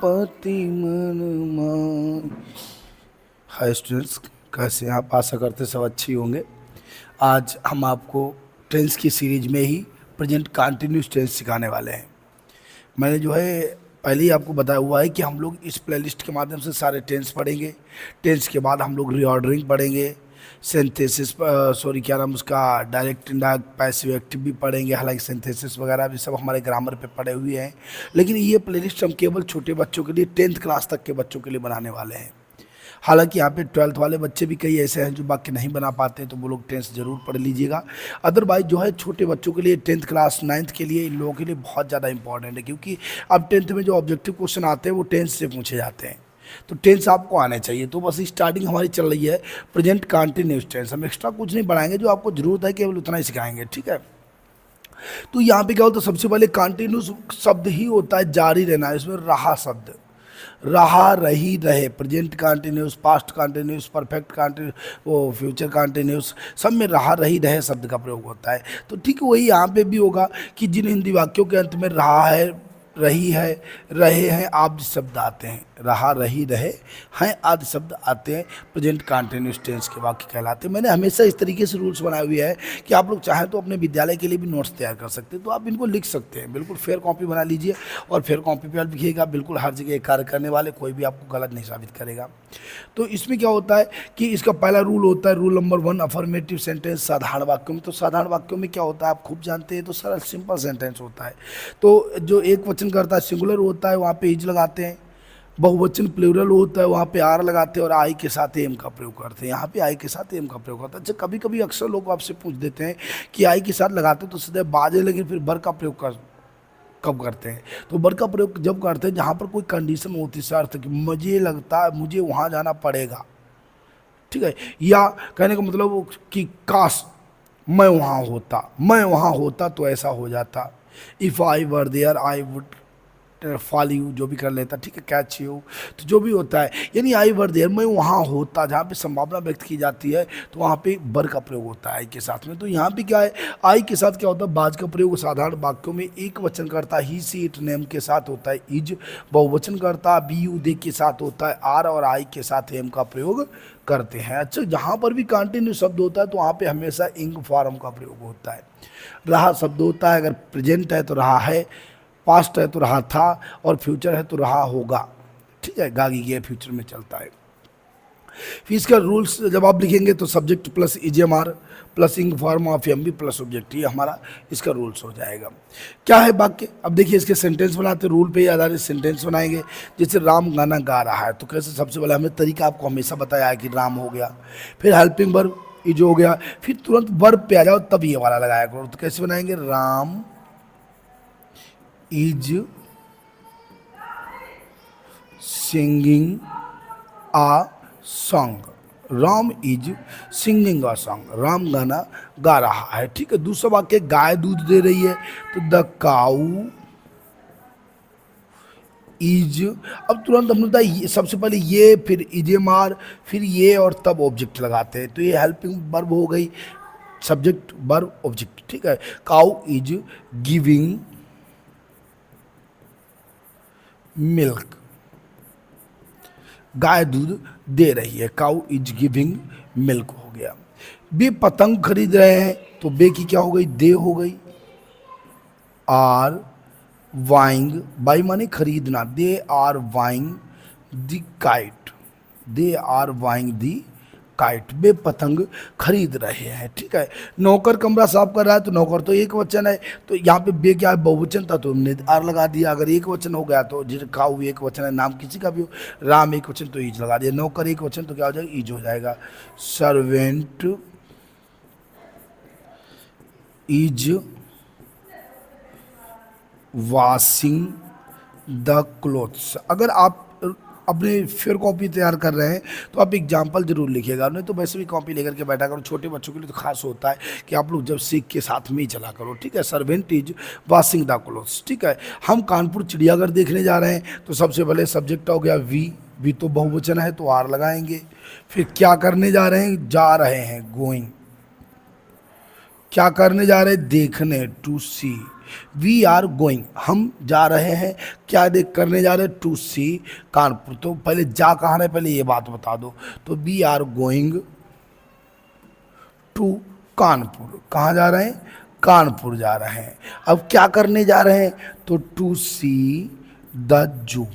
पति मन मान। हाय स्टूडेंट्स, कैसे हैं आप? आशा करते सब अच्छी होंगे। आज हम आपको टेंस की सीरीज में ही प्रेजेंट कंटिन्यूस टेंस सिखाने वाले हैं। मैंने जो है पहले ही आपको बताया हुआ है कि हम लोग इस प्लेलिस्ट के माध्यम से सारे टेंस पढ़ेंगे। टेंस के बाद हम लोग रीऑर्डरिंग पढ़ेंगे, सिंथेसिस क्या नाम उसका, डायरेक्ट इनडायरेक्ट पैसिव एक्टिव भी पढ़ेंगे। हालांकि सिंथेसिस वगैरह भी सब हमारे ग्रामर पे पढ़े हुए हैं, लेकिन ये प्लेलिस्ट हम केवल छोटे बच्चों के लिए, 10th क्लास तक के बच्चों के लिए बनाने वाले हैं। हालांकि यहाँ पे 12th वाले बच्चे भी कई ऐसे हैं जो वाक्य नहीं बना पाते हैं, तो वो लोग टेंस जरूर पढ़ लीजिएगा। अदरवाइज जो है छोटे बच्चों के लिए 10th क्लास 9th के लिए, इन लोगों के लिए बहुत ज़्यादा इंपॉर्टेंट है, क्योंकि अब 10th में जो ऑब्जेक्टिव क्वेश्चन आते हैं वो टेंस से पूछे जाते हैं। तो टेंस आपको आने चाहिए। तो बस स्टार्टिंग हमारी चल रही है प्रेजेंट कंटिन्यूस टेंस। हम एक्स्ट्रा कुछ नहीं बढ़ाएंगे, जो आपको जरूरत है केवल उतना ही सिखाएंगे, ठीक है। तो यहाँ पे क्या होता है, सबसे पहले कंटिन्यूस शब्द ही होता है जारी रहना। इसमें रहा शब्द, रहा, रही, रहे, present continuous, past continuous, perfect continuous, वो फ्यूचर कंटिन्यूस, सब में रहा, रही, रहे शब्द का प्रयोग होता है। तो ठीक वही यहाँ पे भी होगा कि जिन हिंदी वाक्यों के अंत में रहा है, रही है, रहे हैं आदि शब्द आते हैं, रहा, रही, रहे हैं आदि शब्द आते हैं, प्रेजेंट कंटिन्यूस टेंस के वाक्य कहलाते हैं। मैंने हमेशा इस तरीके से रूल्स बनाए हुए हैं कि आप लोग चाहें तो अपने विद्यालय के लिए भी नोट्स तैयार कर सकते हैं, तो आप इनको लिख सकते हैं। बिल्कुल फेयर कॉपी बना लीजिए और फेयर कॉपी पर लिखिएगा। बिल्कुल हर जगह कार्य करने वाले, कोई भी आपको गलत नहीं साबित करेगा। तो इसमें क्या होता है कि इसका पहला रूल होता है, रूल नंबर 1, अफर्मेटिव सेंटेंस साधारण वाक्यों में। तो साधारण वाक्यों में क्या होता है आप खूब जानते हैं, तो सरल सिंपल सेंटेंस होता है। तो जो एक वचन करता है सिंगुलर होता है, वहाँ पे इज लगाते हैं। बहुवचन प्लूरल होता है, वहाँ पे आर लगाते हैं और आई के साथ एम का प्रयोग करते हैं। यहाँ पे आई के साथ एम का प्रयोग होता है। अच्छा, कभी कभी अक्सर लोग आपसे पूछ देते हैं कि आई के साथ लगाते तो सीधे बाजे, लेकिन फिर बर का प्रयोग कब करते हैं? तो बर का प्रयोग जब करते हैं जहाँ पर कोई कंडीशन होती है, अर्थ कि मुझे लगता है मुझे वहाँ जाना पड़ेगा, ठीक है। या कहने का मतलब कि काश मैं वहाँ होता तो ऐसा हो जाता। If I were there I would fall you, जो भी कर लेता, ठीक है, कैच यू, तो जो भी होता है, यानी आई वर देयर, मैं वहाँ होता, जहाँ पे संभावना व्यक्त की जाती है तो वहाँ पे बर का प्रयोग होता है आई के साथ में। तो यहाँ पे क्या है, आई के साथ क्या होता है, बाज का प्रयोग साधारण वाक्यों में एक वचन करता ही, सी, इट, नेम के साथ होता है इज। बहुवचन करता बी, यू, दे के साथ होता है आर, और आई के साथ एम का प्रयोग करते हैं। अच्छा, जहाँ पर भी कंटिन्यू शब्द होता है तो वहाँ पे हमेशा इंग फॉर्म का प्रयोग होता है। रहा शब्द होता है, अगर प्रेजेंट है तो रहा है, पास्ट है तो रहा था, और फ्यूचर है तो रहा होगा, ठीक है। गागी ये फ्यूचर में चलता है। फिर इसका रूल्स जब आप लिखेंगे तो subject plus is am are plus ing form of M V plus object, ये हमारा इसका रूल्स हो जाएगा। क्या है वाक्य? अब देखिए इसके सेंटेंस बनाते, रूल पे आधारित सेंटेंस बनाएंगे। जैसे राम गाना गा रहा है, तो कैसे, सबसे पहले हमने तरीका आपको हमेशा बताया है कि राम हो गया, फिर हेल्पिंग वर्ब इज हो गया, फिर तुरंत वर्ब पे आ जाओ तब ये वाला लगाया करो। तो कैसे बनाएंगे, Ram is singing uh song, Ram is singing a song, Ram गाना गा रहा है, ठीक है। दूसरा वाक्य, गाय दूध दे रही है, तो द काऊ इज। अब तुरंत हम लोग सबसे पहले ये, फिर इजेमार, फिर ये, और तब ऑब्जेक्ट लगाते हैं। तो ये हेल्पिंग वर्ब हो गई, सब्जेक्ट वर्ब ऑब्जेक्ट, ठीक है। काऊ इज गिविंग मिल्क, गाय दूध दे रही है, काउ इज गिविंग मिल्क हो गया। बे पतंग खरीद रहे हैं, तो बे की क्या हो गई, दे हो गई। आर वाइंग, बाई माने खरीदना, they are buying the kite, they are buying the kite, बे पतंग खरीद रहे हैं, ठीक है। नौकर कमरा साफ कर रहा है, तो नौकर तो एक वचन है, तो यहाँ पे बे क्या है, बहुवचन था तो हमने आर लगा दिया। अगर एक वचन हो गया तो जैसे खाऊ एक वचन है, नाम किसी का भी हो, राम एक वचन तो ईज लगा दिया, नौकर एक वचन तो क्या हो जाएगा, ईज हो जाएगा। Servant is washing the clothes. अगर आप अपने फेयर कॉपी तैयार कर रहे हैं तो आप एग्जाम्पल जरूर लिखिएगा, नहीं तो वैसे भी कॉपी लेकर के बैठा करो। छोटे बच्चों के लिए तो खास होता है कि आप लोग जब सीख के साथ में ही चला करो, ठीक है। Servant is washing the clothes, ठीक है। हम कानपुर चिड़ियाघर देखने जा रहे हैं, तो सबसे पहले सब्जेक्ट हो गया वी तो बहुवचन है तो आर लगाएंगे। फिर क्या करने जा रहे हैं, जा रहे हैं, गोइंग, क्या करने जा रहे हैं? देखने, to see. We are going, हम जा रहे हैं, क्या देख करने जा रहे हैं? टू सी कानपुर। तो पहले जा कहाँ रहे, पहले ये बात बता दो। तो we are going to Kanpur. कहाँ जा रहे हैं? कानपुर जा रहे हैं। अब क्या करने जा रहे हैं? तो टू सी द जू।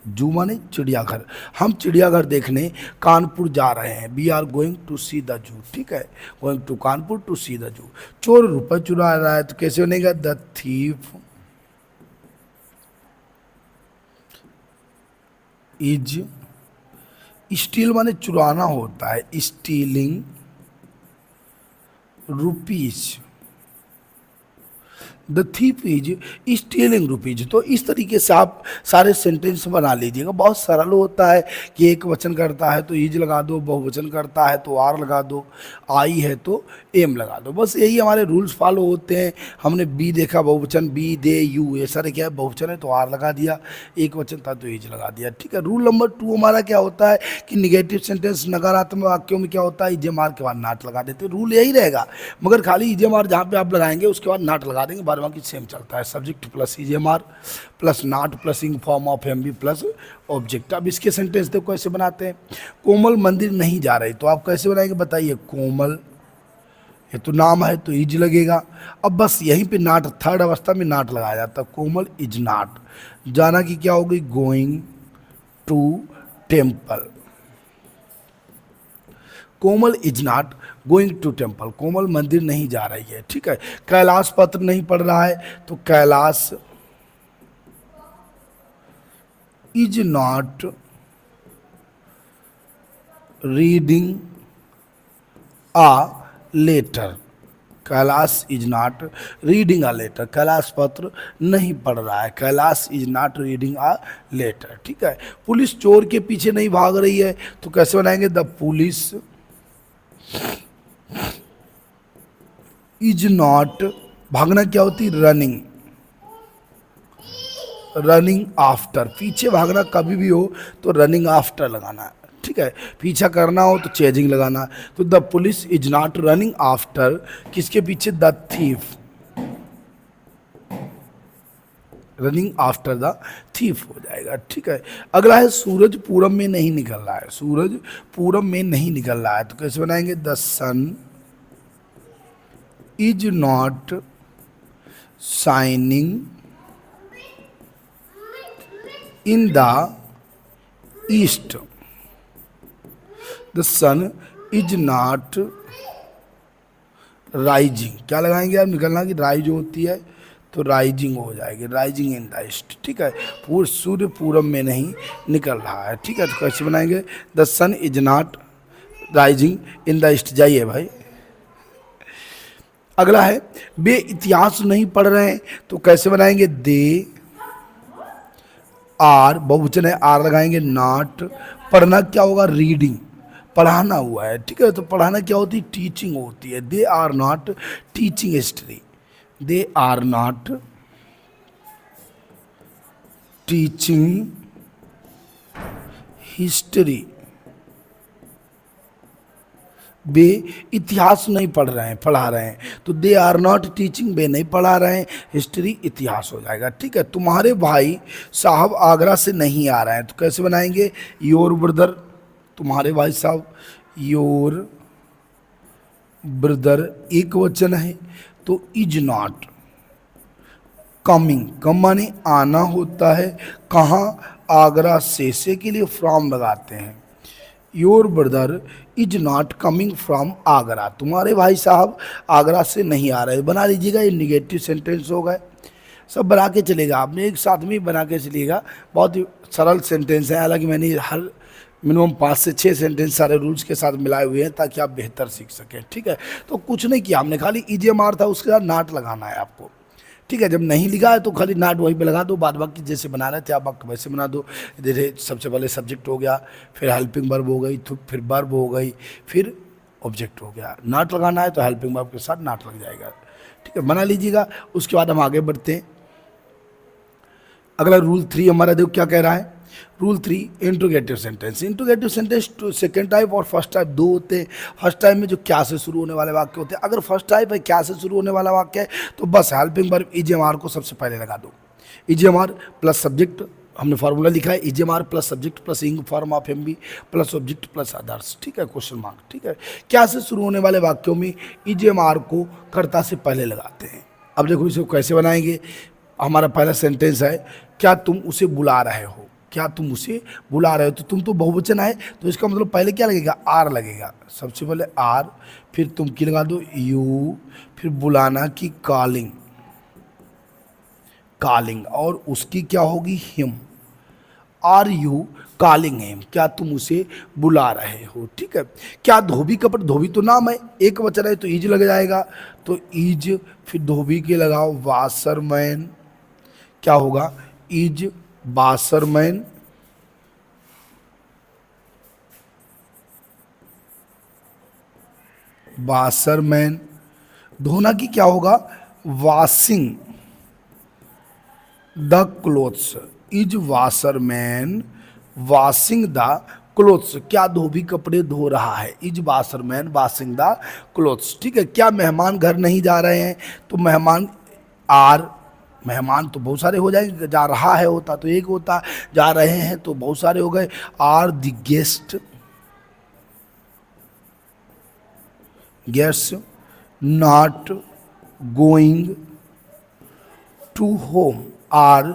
जू माने चिड़ियाघर। हम चिड़ियाघर देखने कानपुर जा रहे हैं। We are going to see the zoo. ठीक है, going to Kanpur to see the zoo. चोर रुपए चुरा रहा है, तो कैसे बनेगा? द थीफ इज, स्टील माने चुराना होता है, stealing rupees. The thief is stealing rupees. तो इस तरीके से आप सारे सेंटेंस बना लीजिएगा। बहुत सरल होता है कि एक वचन करता है तो इज लगा दो, बहुवचन करता है तो आर लगा दो, आई है तो एम लगा दो। बस यही हमारे रूल्स फॉलो होते हैं। हमने बी देखा बहुवचन, बी दे यू, ये सारे क्या है बहुवचन है तो आर लगा दिया, एक वचन था तो इज लगा दिया। ठीक है। रूल नंबर 2 हमारा क्या होता है कि निगेटिव सेंटेंस नकारात्मक वाक्यों में क्या होता है? इजेमार के बाद नाट लगा देते। रूल यही रहेगा, मगर खाली इजेमार जहाँ पे आप लगाएंगे उसके बाद नाट लगा देंगे, बार बाकी सेम चलता है। Subject plus is am are plus not plus ing form of M V plus object. अब इसके सेंटेंस देखो कैसे बनाते हैं। कोमल मंदिर नहीं जा रही, तो आप कैसे बनाएंगे बताइए? कोमल, ये तो नाम है तो इज लगेगा। अब बस यहीं पे नाट, थर्ड अवस्था में नाट लगाया जाता है। कोमल इज नॉट, जाना की क्या होगी? Going to temple. Komal is not going to temple, Komal मंदिर नहीं जा रही है। ठीक है। कैलाश पत्र नहीं पढ़ रहा है, तो Kailash is not reading a letter. Kailash is not reading a letter, Kailash पत्र नहीं पढ़ रहा है। Kailash is not reading a letter. ठीक है। पुलिस चोर के पीछे नहीं भाग रही है, तो कैसे बनाएंगे? द पुलिस इज नॉट, भागना क्या होती? Running, running after. पीछे भागना कभी भी हो तो रनिंग आफ्टर लगाना है। ठीक है। पीछा करना हो तो चेजिंग लगाना। तो the police is not running after, किसके पीछे? The thief, running after the thief हो जाएगा। ठीक है। अगला है सूरज पूरब में नहीं निकल रहा है। सूरज पूरब में नहीं निकल रहा है, तो कैसे बनाएंगे? The sun is not shining in the east. The sun is not rising, क्या लगाएंगे आप? निकलना की राइज होती है तो राइजिंग हो जाएगी, राइजिंग इन द ईस्ट। ठीक है। सूर्य पूरब में नहीं निकल रहा है। ठीक है। तो कैसे बनाएंगे? The sun is not rising in the east. जाइए भाई। अगला है वे इतिहास नहीं पढ़ रहे हैं, तो कैसे बनाएंगे? दे आर, बहुवचन है आर लगाएंगे, नॉट। पढ़ना क्या होगा? रीडिंग, पढ़ाना हुआ है। ठीक है। तो पढ़ाना क्या होती है? टीचिंग होती है। They are not teaching history, they are not teaching history. वे इतिहास नहीं पढ़ रहे हैं, पढ़ा रहे हैं, तो दे आर नॉट टीचिंग, वे नहीं पढ़ा रहे हैं हिस्ट्री, इतिहास हो जाएगा। ठीक है। तुम्हारे भाई साहब आगरा से नहीं आ रहे हैं, तो कैसे बनाएंगे? योर ब्रदर, तुम्हारे भाई साहब, योर ब्रदर एक वचन है तो इज नॉट कमिंग, कम माने आना होता है। कहाँ? आगरा से के लिए फ्रॉम लगाते हैं। Your brother is not coming from Agra, तुम्हारे भाई साहब आगरा से नहीं आ रहे। बना लीजिएगा, ये निगेटिव सेंटेंस हो गए। सब बना के चलेगा, आपने एक साथ में ही बना के चलिएगा। बहुत ही सरल सेंटेंस है। हालांकि मैंने हर मिनिमम 5 से 6 सेंटेंस सारे रूल्स के साथ मिलाए हुए हैं ताकि आप बेहतर सीख सकें। ठीक है। तो कुछ नहीं किया हमने, खाली इजेमार था, उसके साथ नाट लगाना है आपको। ठीक है। जब नहीं लिखा है तो खाली नाट वहीं पे लगा दो, बाद बाकी जैसे बना रहे थे आप वैसे बना दो। जैसे सबसे पहले सब्जेक्ट हो गया, फिर हेल्पिंग वर्ब हो गई, तो फिर वर्ब हो गई, फिर ऑब्जेक्ट हो गया। नाट लगाना है तो हेल्पिंग वर्ब के साथ नाट लग जाएगा। ठीक है। बना लीजिएगा। उसके बाद हम आगे बढ़ते हैं। अगला रूल 3 हमारा देखो क्या कह रहा है rule 3, interrogative sentence. Interrogative sentence second type और फर्स्ट टाइप दो होते हैं। फर्स्ट टाइप में जो क्या से शुरू होने वाले वाक्य होते हैं, अगर फर्स्ट टाइप है क्या से शुरू होने वाला वाक्य है तो बस हेल्पिंग वर्ब ईजीएमआर को सबसे पहले लगा दो। ईजीएमआर प्लस सब्जेक्ट, हमने फॉर्मूला लिखा है ईजीएमआर plus subject plus ing form of MB plus object plus others, ठीक है, क्वेश्चन मार्क, ठीक है। क्या से शुरू होने वाले वाक्यों में ईजीएमआर को कर्ता से पहले लगाते हैं। अब देखो इसे कैसे बनाएंगे। हमारा पहला सेंटेंस है, क्या तुम उसे बुला रहे हो, क्या तुम उसे बुला रहे हो, तो तुम तो बहुवचन है तो इसका मतलब पहले क्या लगेगा, आर लगेगा। सबसे पहले आर, फिर तुम की लगा दो यू, फिर बुलाना की कॉलिंग, कॉलिंग, और उसकी क्या होगी him. Are you calling him, क्या तुम उसे बुला रहे हो, ठीक है। क्या धोबी कपड़े, धोबी तो नाम है, एक वचन है तो ईज लग जाएगा, तो ईज, फिर धोबी के लगाओ वाशरमैन, क्या होगा इज वाशरमैन, वाशरमैन। धोना की क्या होगा washing the clothes, is washerman washing the clothes, क्या धोबी कपड़े धो रहा है, is washerman washing the clothes, ठीक है। क्या मेहमान घर नहीं जा रहे हैं, तो मेहमान आर, मेहमान तो बहुत सारे हो जाएंगे, जा रहा है होता तो एक होता, जा रहे हैं तो बहुत सारे हो गए। Are the guest, guest not going to home, are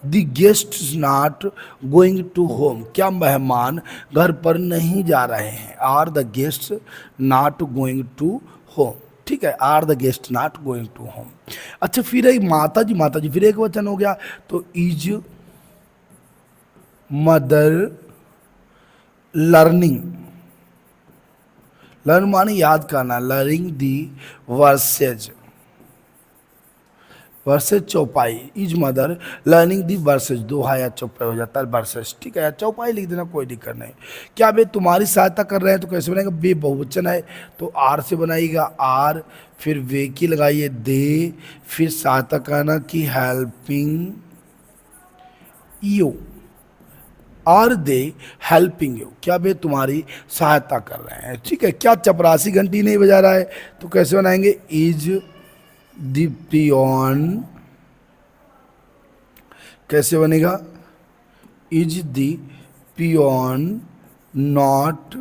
the guest not going to home, क्या मेहमान घर पर नहीं जा रहे हैं, are the guest not going to home, ठीक है, are the guest not going to home. अच्छा फिर एक माता जी, माता जी फिर एक वचन हो गया, तो इज मदर लर्निंग, लर्न माने याद करना, लर्निंग दी वर्सेज, वर्सेज चौपाई, is mother learning the verses, दोहा या चौपाई हो जाता है वर्सेज, ठीक है, या चौपाई लिख देना कोई दिक्कत नहीं। क्या वे तुम्हारी सहायता कर रहे हैं, तो कैसे बनाएगा, वे बहुवचन है तो आर से बनाइएगा आर, फिर वे की लगाइए दे, फिर सहायता करना की helping you, are they helping you, क्या वे तुम्हारी सहायता कर रहे हैं, ठीक है। क्या चपरासी घंटी नहीं बजा रहा है, तो कैसे बनाएंगे, इज द पियोन, कैसे बनेगा, is the peon not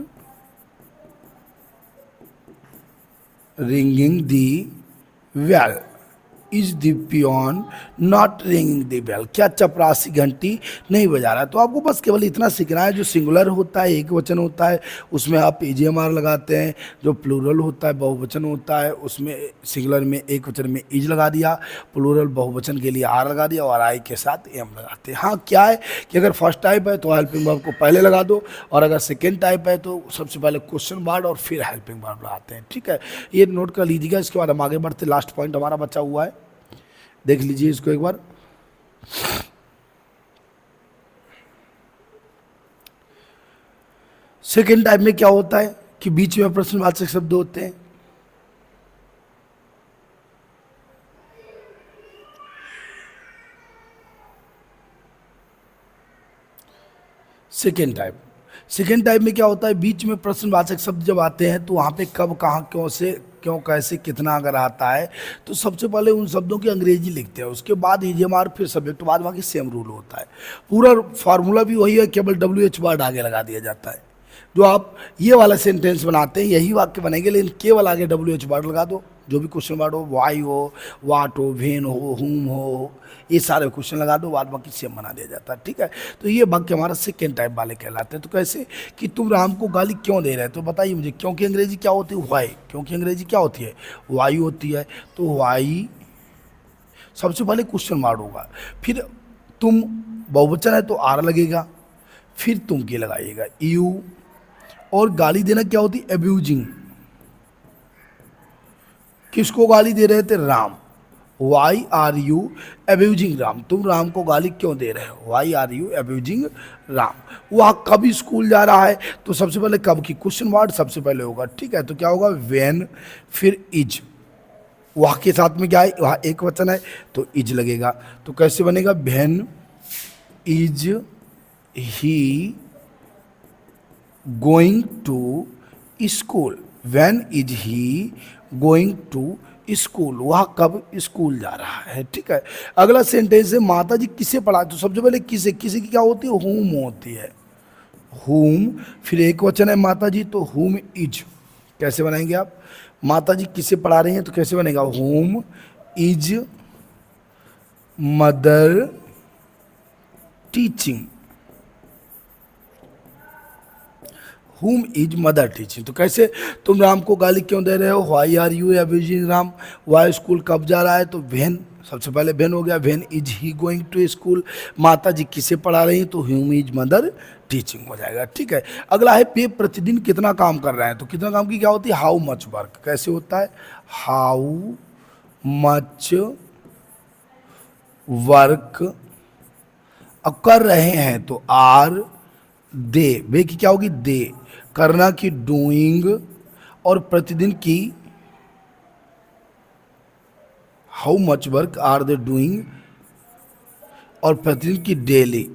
ringing the bell, is the peon not ringing the bell, क्या चपरासी घंटी नहीं बजा रहा है। तो आपको बस केवल इतना सीखना है, जो सिंगुलर होता है एक वचन होता है उसमें आप ईजीएमआर लगाते हैं, जो प्लूरल होता है बहुवचन होता है उसमें सिंगुलर में एक वचन में इज लगा दिया, प्लूरल बहुवचन के लिए आर लगा दिया और आई के साथ एम लगाते हैं। हाँ क्या है कि अगर फर्स्ट टाइप है तो हेल्पिंग वर्ब को पहले लगा दो, और अगर सेकेंड टाइप है तो सबसे पहले क्वेश्चन वर्ड और फिर हेल्पिंग वर्ब लगाते हैं, ठीक है। ये नोट कर लीजिएगा। इसके बाद हम आगे बढ़ते, लास्ट पॉइंट हमारा बचा हुआ है, देख लीजिए इसको एक बार। सेकेंड टाइप में क्या होता है कि बीच में प्रश्नवाचक शब्द होते हैं। सेकेंड टाइप में क्या होता है, बीच में प्रश्नवाचक शब्द जब आते हैं तो वहाँ पे कब कहाँ क्यों से क्यों कैसे कितना अगर आता है तो सबसे पहले उन शब्दों की अंग्रेजी लिखते हैं, उसके बाद ईजीएमआर फिर सब्जेक्ट, बाद बाकी सेम रूल होता है। पूरा फार्मूला भी वही है, केवल WH वर्ड आगे लगा दिया जाता है। जो आप ये वाला सेंटेंस बनाते हैं यही वाक्य बनेंगे, लेकिन केवल आगे WH वर्ड लगा दो, जो भी क्वेश्चन वर्ड हो, वाई हो, वाट हो, वेन हो, हुम हो, ये सारे क्वेश्चन लगा दो, बाद बाकी सेम बना दिया जाता है, ठीक है। तो ये वाक्य हमारा सेकेंड टाइप वाले कहलाते हैं। तो कैसे कि तुम राम को गाली क्यों दे रहे हैं, तो बताइए मुझे, क्योंकि अंग्रेजी क्या होती है, वाई, क्योंकि अंग्रेजी क्या होती है, वाई होती है, तो वाई सबसे पहले क्वेश्चन वर्ड होगा, फिर तुम बहुवचन है तो आर लगेगा, फिर तुम के लगाइएगा यू, और गाली देना क्या होती है, एब्यूजिंग, किसको गाली दे रहे थे, Ram, why are you abusing Ram, तुम राम को गाली क्यों दे रहे हो, why are you abusing Ram. वह कब स्कूल जा रहा है, तो सबसे पहले कब की क्वेश्चन वर्ड सबसे पहले होगा, ठीक है। तो क्या होगा, वेन, फिर इज, वह के साथ में क्या है, वह एक वचन है तो इज लगेगा, तो कैसे बनेगा, when is he going to school? When is he going to school? वह कब स्कूल जा रहा है। ठीक है, अगला सेंटेंस है माता जी किसे पढ़ा। तो सबसे पहले किसे, किसी की क्या होती है, whom होती है, whom। फिर एक वचन है माता जी, तो whom is कैसे बनाएंगे आप, माता जी किसे पढ़ा रही हैं तो कैसे बनेगा, whom is mother teaching, whom is mother teaching। तो कैसे, तुम राम को गाली क्यों दे रहे हो, why are you abusing Ram, why school कब जा रहा है, तो when, सबसे पहले when हो गया, when is he going to school। माता जी किसे पढ़ा रही हैं तो whom is mother teaching हो जाएगा। ठीक है, अगला है वे प्रतिदिन कितना काम कर रहे हैं। तो कितना काम की क्या होती है, हाउ मच वर्क। कैसे होता है, हाउ मच वर्क। अब कर रहे हैं तो आर दे, वे की क्या होगी, दे। करना की डूइंग, और प्रतिदिन की how much work are they doing, और प्रतिदिन की daily,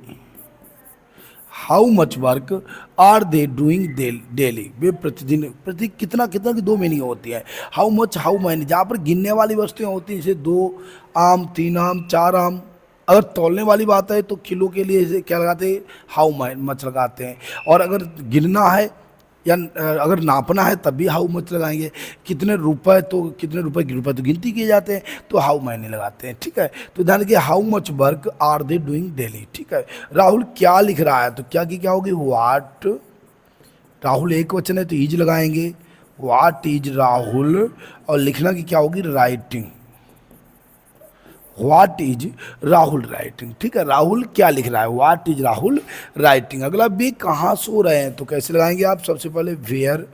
how much work are they doing daily. वे प्रतिदिन, प्रति कितना, कितना की दो मीनिंग होती है, हाउ मच, हाउ मैनी। जहाँ पर गिनने वाली वस्तुएं होती हैं, जैसे 2 आम, 3 आम, 4 आम। अगर तौलने वाली बात है तो किलो के लिए जैसे क्या लगाते हैं, हाउ मच लगाते हैं। और अगर गिनना है या अगर नापना है तब भी हाउ मच लगाएंगे। कितने रुपए, तो कितने रुपए की, रुपए तो गिनती किए जाते हैं, तो हाउ मैनी लगाते हैं। ठीक है, तो ध्यान रखिए, how much work are they doing daily. ठीक है, राहुल क्या लिख रहा है, तो क्या की क्या होगी, व्हाट। राहुल एक वचन है तो इज लगाएंगे, व्हाट इज राहुल। और लिखना की क्या होगी, writing, what is Rahul writing. ठीक है, राहुल क्या लिख रहा है, व्हाट इज राहुल राइटिंग। अगला, वे कहाँ सो रहे हैं, तो कैसे लगाएंगे आप, सबसे पहले वेयर,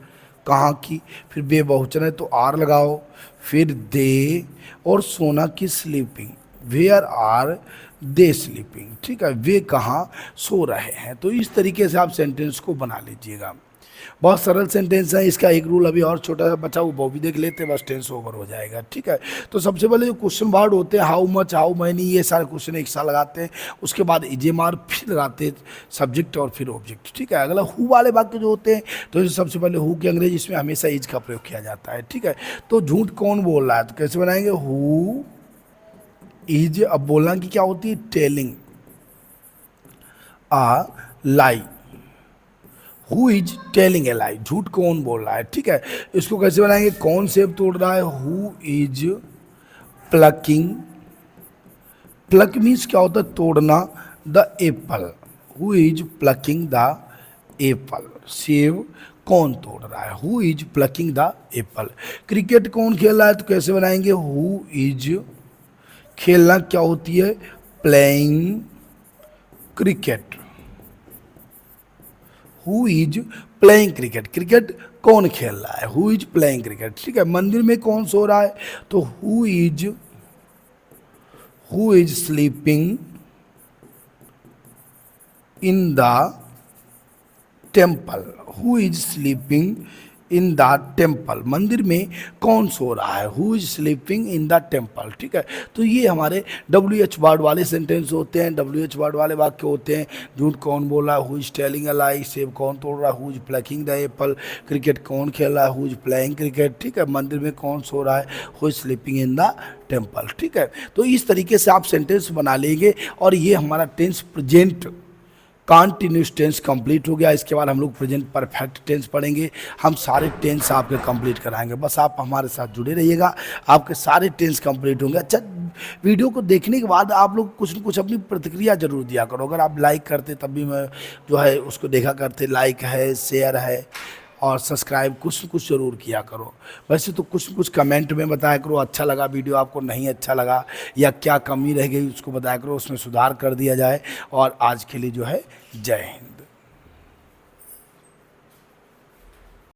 कहाँ की। फिर बे बहुवचन है तो आर लगाओ। फिर दे, और सोना की sleeping, where are they sleeping. ठीक है, वे कहाँ सो रहे हैं। तो इस तरीके से आप सेंटेंस को बना लीजिएगा। बहुत सरल सेंटेंस है। इसका एक रूल अभी और छोटा सा बचा, वो भी देख लेते हैं, बस टेंस ओवर हो जाएगा। ठीक है, तो सबसे पहले जो क्वेश्चन वर्ड होते हैं, हाउ मच, हाउ मैनी, ये सारे क्वेश्चन एक साथ लगाते हैं। उसके बाद इजेमार, फिर लगाते हैं सब्जेक्ट और फिर ऑब्जेक्ट। ठीक है, अगला हु वाले वाक्य जो होते हैं, तो सबसे पहले हु की अंग्रेजी इसमें हमेशा इज का प्रयोग किया जाता है। ठीक है, तो झूठ कौन बोल रहा है, तो कैसे बनाएंगे, हु इज। अब बोलना की क्या होती है, telling a lie, who is telling a lie, झूठ कौन बोल रहा है। ठीक है, इसको कैसे बनाएंगे, कौन सेब तोड़ रहा है, who is plucking. Pluck means क्या होता है, तोड़ना, the apple, who is plucking the apple. सेब कौन तोड़ रहा है, who is plucking the apple. Cricket कौन खेल रहा है, तो कैसे बनाएंगे, हु इज, खेलना क्या होती है, playing cricket, who is playing cricket. Cricket कौन खेल रहा है, हु इज प्लेइंग क्रिकेट। ठीक है, मंदिर में कौन सो रहा है, तो who is sleeping in the temple, who is sleeping in the temple. मंदिर में कौन सो रहा है, who is sleeping in the temple. ठीक है, तो ये हमारे WH वर्ड वाले सेंटेंस होते हैं, WH वर्ड वाले वाक्य होते हैं। झूठ कौन बोल रहा है, हु इज टेलिंग अ लाई। सेब कौन तोड़ रहा है, who is plucking the apple. Cricket कौन खेल रहा है, हु इज प्लेइंग क्रिकेट। ठीक है, मंदिर में कौन सो रहा है, who is sleeping in the temple. ठीक है, तो इस तरीके से आप सेंटेंस बना लेंगे और ये हमारा tense present continuous tense complete हो गया। इसके बाद हम लोग प्रेजेंट परफेक्ट टेंस पढ़ेंगे। हम सारे टेंस आपके कंप्लीट कराएंगे, बस आप हमारे साथ जुड़े रहिएगा, आपके सारे टेंस कंप्लीट होंगे। अच्छा, वीडियो को देखने के बाद आप लोग कुछ न कुछ अपनी प्रतिक्रिया जरूर दिया करो। अगर आप लाइक करते तब भी मैं जो है उसको देखा करते। लाइक है, शेयर है और सब्सक्राइब कुछ न कुछ ज़रूर किया करो। वैसे तो कुछ न कुछ कमेंट में बताया करो, अच्छा लगा वीडियो, आपको नहीं अच्छा लगा या क्या कमी रह गई उसको बताया करो, उसमें सुधार कर दिया जाए। और आज के लिए जो है, जय हिंद।